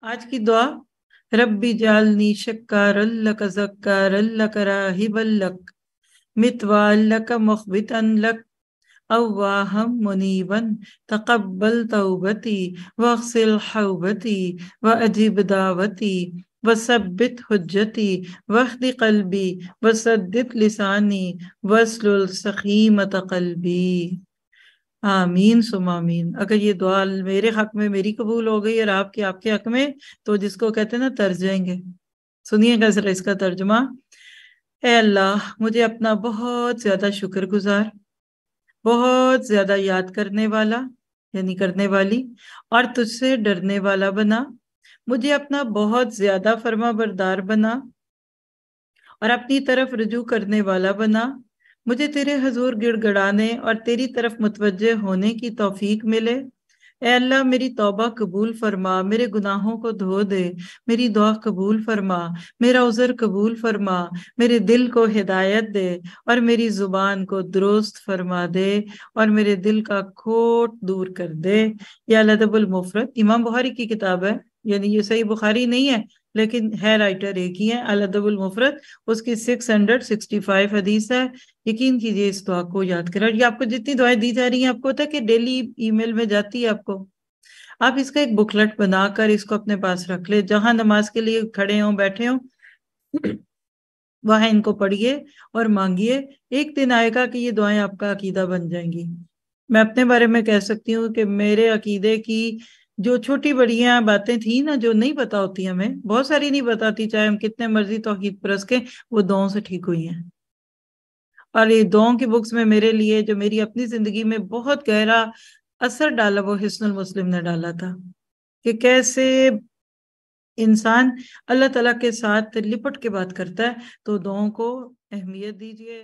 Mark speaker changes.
Speaker 1: آج کی دعا، ربی جعلنی شکارا لک ذکارا لک راہبا لک متوالا لک مخبتا لک اواہا منیبا تقبل توبتی واغسل حوبتی واجب دعوتی وثبت حجتی واہد قلبی وسدد لسانی واسلل سخیمۃ قلبی۔ آمین ثم آمین۔ اگر یہ دعا میرے حق میں میری قبول ہو گئی اور آپ کے حق میں، تو جس کو کہتے ہیں نا ترجیں گے، سنیے گا ذرا اس کا ترجمہ۔ اے اللہ، مجھے اپنا بہت زیادہ شکر گزار، بہت زیادہ یاد کرنے والا یعنی کرنے والی اور تجھ سے ڈرنے والا بنا، مجھے اپنا بہت زیادہ فرما بردار بنا اور اپنی طرف رجوع کرنے والا بنا، مجھے تیرے حضور گڑ گڑانے اور تیری طرف متوجہ ہونے کی توفیق ملے۔ اے اللہ، میری توبہ قبول فرما، میرے گناہوں کو دھو دے، میری دعا قبول فرما، میرا عذر قبول فرما، میرے دل کو ہدایت دے اور میری زبان کو درست فرما دے اور میرے دل کا کھوٹ دور کر دے۔ یہ الادب المفرد امام بخاری کی کتاب ہے، یعنی یہ صحیح بخاری نہیں ہے لیکن ہے رائٹر ایک ہی ہے، الادب المفرد، اس کی 665 حدیث ہے۔ یقین کیجئے اس دعا کو یاد کریں، اور یہ آپ کو جتنی دعائیں دی جا رہی ہیں آپ کو ہوتا ہے کہ ڈیلی ای میل میں جاتی ہے آپ کو، آپ اس کا ایک بکلٹ بنا کر اس کو اپنے پاس رکھ لیں، جہاں نماز کے لیے کھڑے ہوں بیٹھے ہوں وہاں ان کو پڑھیے اور مانگیے۔ ایک دن آئے گا کہ یہ دعائیں آپ کا عقیدہ بن جائیں گی۔ میں اپنے بارے میں کہہ سکتی ہوں کہ میرے عقیدے کی جو چھوٹی بڑیاں باتیں تھیں نا، جو نہیں پتا ہوتی ہمیں، بہت ساری نہیں پتاتی، چاہے ہم کتنے مرضی توحید پرست کے، وہ دعاؤں سے ٹھیک ہوئی ہیں۔ اور یہ دعاؤں کی بکس میں میرے لیے جو میری اپنی زندگی میں بہت گہرا اثر ڈالا، وہ حسن المسلم نے ڈالا تھا، کہ کیسے انسان اللہ تعالیٰ کے ساتھ لپٹ کے بات کرتا ہے۔ تو دعاؤں کو اہمیت دیجیے۔